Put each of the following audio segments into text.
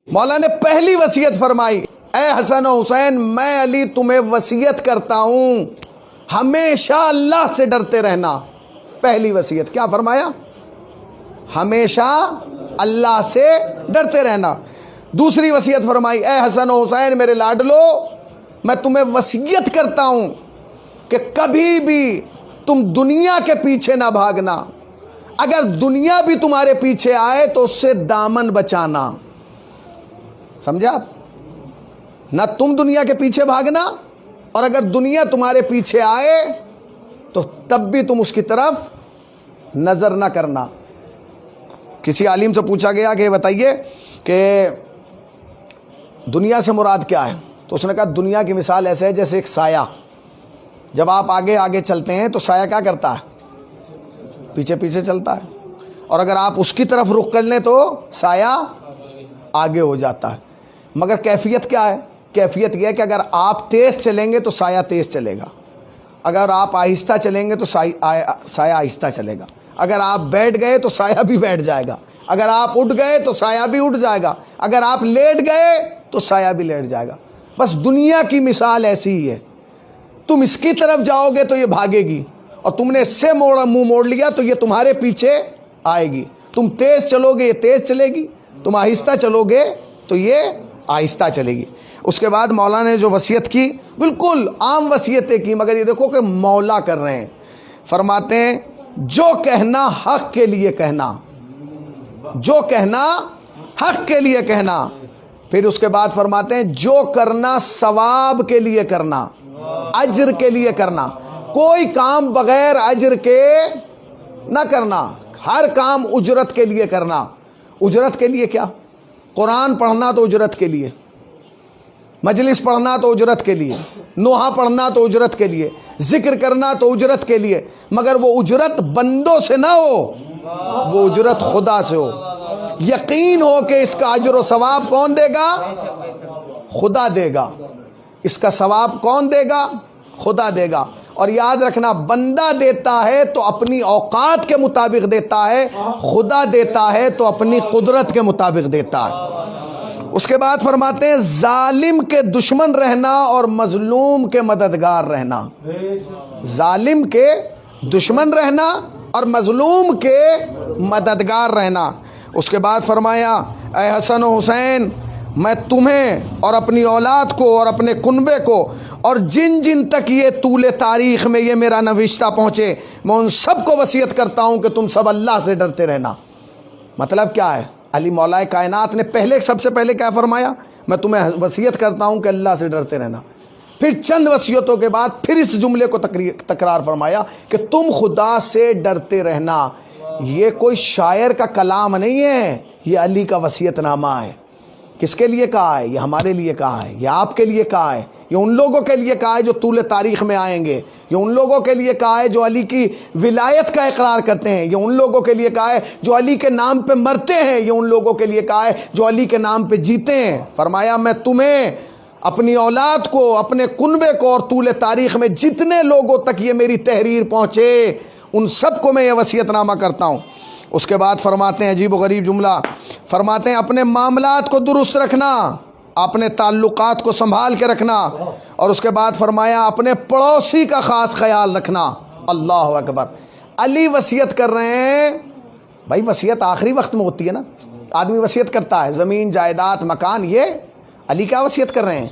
مولا نے پہلی وصیت فرمائی، اے حسن و حسین میں علی تمہیں وصیت کرتا ہوں ہمیشہ اللہ سے ڈرتے رہنا۔ پہلی وصیت کیا فرمایا؟ ہمیشہ اللہ سے ڈرتے رہنا۔ دوسری وصیت فرمائی، اے حسن و حسین میرے لاڈلو میں تمہیں وصیت کرتا ہوں کہ کبھی بھی تم دنیا کے پیچھے نہ بھاگنا، اگر دنیا بھی تمہارے پیچھے آئے تو اس سے دامن بچانا۔ سمجھا آپ؟ نہ تم دنیا کے پیچھے بھاگنا، اور اگر دنیا تمہارے پیچھے آئے تو تب بھی تم اس کی طرف نظر نہ کرنا۔ کسی عالم سے پوچھا گیا کہ بتائیے کہ دنیا سے مراد کیا ہے؟ تو اس نے کہا دنیا کی مثال ایسے ہے جیسے ایک سایہ، جب آپ آگے آگے چلتے ہیں تو سایہ کیا کرتا ہے؟ پیچھے پیچھے چلتا ہے، اور اگر آپ اس کی طرف رخ کر لیں تو سایہ آگے ہو جاتا ہے۔ مگر کیفیت کیا ہے؟ کیفیت یہ ہے کہ اگر آپ تیز چلیں گے تو سایہ تیز چلے گا، اگر آپ آہستہ چلیں گے تو سایہ آہستہ چلے گا، اگر آپ بیٹھ گئے تو سایہ بھی بیٹھ جائے گا، اگر آپ اٹھ گئے تو سایہ بھی اٹھ جائے گا، اگر آپ لیٹ گئے تو سایہ بھی لیٹ جائے گا۔ بس دنیا کی مثال ایسی ہی ہے، تم اس کی طرف جاؤ گے تو یہ بھاگے گی، اور تم نے اس سے منہ موڑ لیا تو یہ تمہارے پیچھے آئے گی۔ تم تیز چلو گے یہ تیز چلے گی، تم آہستہ چلو گے تو یہ آہستہ چلے گی۔ اس کے بعد مولا نے جو وصیت کی بالکل عام وصیتیں کی، مگر یہ دیکھو کہ مولا کر رہے ہیں۔ فرماتے ہیں جو کہنا حق کے لیے کہنا، جو کہنا حق کے لیے کہنا۔ پھر اس کے بعد فرماتے ہیں جو کرنا ثواب کے لیے کرنا، اجر کے لیے کرنا، کوئی کام بغیر اجر کے نہ کرنا، ہر کام اجرت کے لیے کرنا۔ اجرت کے لیے کیا؟ قرآن پڑھنا تو اجرت کے لیے، مجلس پڑھنا تو اجرت کے لیے، نوحہ پڑھنا تو اجرت کے لیے، ذکر کرنا تو اجرت کے لیے، مگر وہ اجرت بندوں سے نہ ہو، وہ اجرت خدا سے ہو۔ یقین ہو کہ اس کا اجر و ثواب کون دے گا؟ خدا دے گا۔ اس کا ثواب کون دے گا؟ خدا دے گا۔ اور یاد رکھنا بندہ دیتا ہے تو اپنی اوقات کے مطابق دیتا ہے، خدا دیتا ہے تو اپنی قدرت کے مطابق دیتا ہے۔ اس کے بعد فرماتے ہیں ظالم کے دشمن رہنا اور مظلوم کے مددگار رہنا۔ ظالم کے دشمن رہنا اور مظلوم کے مددگار رہنا۔ اس کے بعد فرمایا اے حسن و حسین میں تمہیں اور اپنی اولاد کو اور اپنے کنبے کو اور جن جن تک یہ طول تاریخ میں یہ میرا نوشتہ پہنچے میں ان سب کو وصیت کرتا ہوں کہ تم سب اللہ سے ڈرتے رہنا۔ مطلب کیا ہے؟ علی مولا کائنات نے پہلے سب سے پہلے کیا فرمایا؟ میں تمہیں وصیت کرتا ہوں کہ اللہ سے ڈرتے رہنا۔ پھر چند وصیتوں کے بعد پھر اس جملے کو تکرار فرمایا کہ تم خدا سے ڈرتے رہنا۔ یہ کوئی شاعر کا کلام نہیں ہے، یہ علی کا وصیت نامہ ہے۔ کس کے لیے کہا ہے؟ یہ ہمارے لیے کہا ہے، یہ آپ کے لیے کہا ہے، یہ ان لوگوں کے لیے کہا ہے جو طول تاریخ میں آئیں گے، یہ ان لوگوں کے لیے کہا ہے جو علی کی ولایت کا اقرار کرتے ہیں، یہ ان لوگوں کے لیے کہا ہے جو علی کے نام پہ مرتے ہیں، یہ ان لوگوں کے لیے کہا ہے جو علی کے نام پہ جیتے ہیں۔ فرمایا میں تمہیں، اپنی اولاد کو، اپنے کنبے کو اور طول تاریخ میں جتنے لوگوں تک یہ میری تحریر پہنچے ان سب کو میں یہ وصیت نامہ کرتا ہوں۔ اس کے بعد فرماتے ہیں عجیب و غریب جملہ، فرماتے ہیں اپنے معاملات کو درست رکھنا، اپنے تعلقات کو سنبھال کے رکھنا، اور اس کے بعد فرمایا اپنے پڑوسی کا خاص خیال رکھنا۔ اللہ اکبر! علی وصیت کر رہے ہیں۔ بھائی وصیت آخری وقت میں ہوتی ہے نا، آدمی وصیت کرتا ہے زمین جائیداد مکان، یہ علی کیا وصیت کر رہے ہیں؟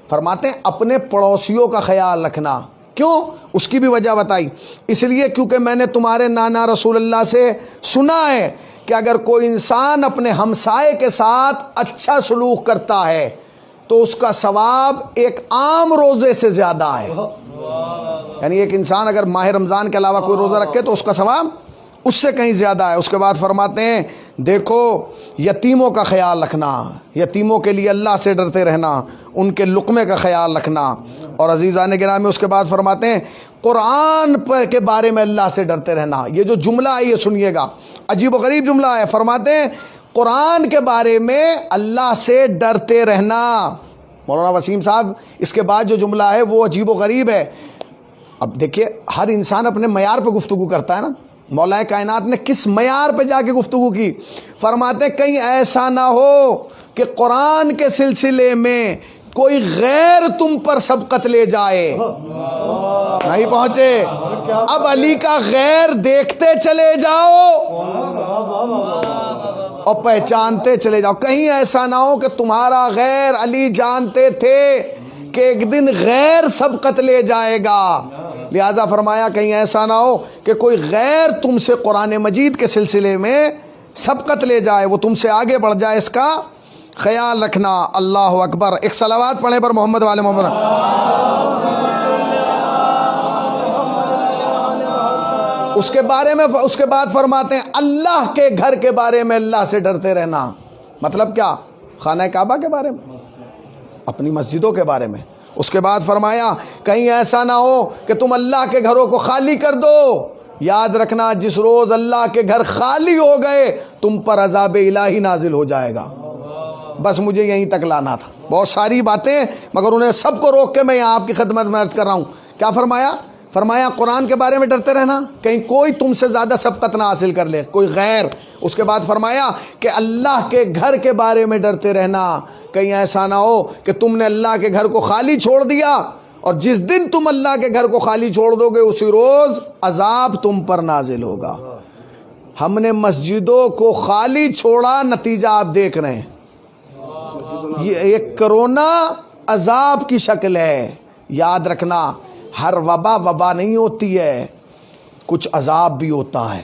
فرماتے ہیں اپنے پڑوسیوں کا خیال رکھنا۔ کیوں؟ اس کی بھی وجہ بتائی، اس لیے کیونکہ میں نے تمہارے نانا رسول اللہ سے سنا ہے کہ اگر کوئی انسان اپنے ہمسائے کے ساتھ اچھا سلوک کرتا ہے تو اس کا ثواب ایک عام روزے سے زیادہ ہے۔ یعنی ایک انسان اگر ماہ رمضان کے علاوہ کوئی روزہ رکھے تو اس کا ثواب اس سے کہیں زیادہ ہے۔ اس کے بعد فرماتے ہیں دیکھو یتیموں کا خیال رکھنا، یتیموں کے لیے اللہ سے ڈرتے رہنا، ان کے لقمے کا خیال رکھنا۔ اور عزیزان گرامی اس کے بعد فرماتے ہیں قرآن پر کے بارے میں اللہ سے ڈرتے رہنا۔ یہ جو جملہ ہے یہ سنیے گا، عجیب و غریب جملہ ہے۔ فرماتے ہیں قرآن کے بارے میں اللہ سے ڈرتے رہنا۔ مولانا وسیم صاحب اس کے بعد جو جملہ ہے وہ عجیب و غریب ہے۔ اب دیکھیے ہر انسان اپنے معیار پہ گفتگو کرتا ہے نا، مولا کائنات نے کس معیار پہ جا کے گفتگو کی؟ فرماتے کہیں ایسا نہ ہو کہ قرآن کے سلسلے میں کوئی غیر تم پر سبقت لے جائے. نہیں پہنچے، اب علی کا غیر دیکھتے چلے جاؤ اور پہچانتے چلے جاؤ. کہیں ایسا نہ ہو کہ تمہارا غیر علی جانتے تھے کہ ایک دن غیر سبقت لے جائے گا، لہذا فرمایا کہیں ایسا نہ ہو کہ کوئی غیر تم سے قرآن مجید کے سلسلے میں سبقت لے جائے، وہ تم سے آگے بڑھ جائے، اس کا خیال رکھنا. اللہ اکبر. ایک صلوات پڑھیں پر محمد والے محمد. اس کے بعد فرماتے ہیں اللہ کے گھر کے بارے میں اللہ سے ڈرتے رہنا. مطلب کیا؟ خانہ کعبہ کے بارے میں، اپنی مسجدوں کے بارے میں. اس کے بعد فرمایا کہیں ایسا نہ ہو کہ تم اللہ کے گھروں کو خالی کر دو. یاد رکھنا جس روز اللہ کے گھر خالی ہو گئے تم پر عذاب الہی نازل ہو جائے گا. بس مجھے یہیں تک لانا تھا. بہت ساری باتیں مگر انہیں سب کو روک کے میں یہاں آپ کی خدمت میں عرض کر رہا ہوں. کیا فرمایا قرآن کے بارے میں ڈرتے رہنا، کہیں کوئی تم سے زیادہ سبقت نہ حاصل کر لے، کوئی غیر. اس کے بعد فرمایا کہ اللہ کے گھر کے بارے میں ڈرتے رہنا، کہیں ایسا نہ ہو کہ تم نے اللہ کے گھر کو خالی چھوڑ دیا اور جس دن تم اللہ کے گھر کو خالی چھوڑ دو گے اسی روز عذاب تم پر نازل ہوگا. ہم نے مسجدوں کو خالی چھوڑا، نتیجہ آپ دیکھ رہے ہیں. یہ کرونا عذاب کی شکل ہے. یاد رکھنا ہر وبا نہیں ہوتی ہے، کچھ عذاب بھی ہوتا ہے.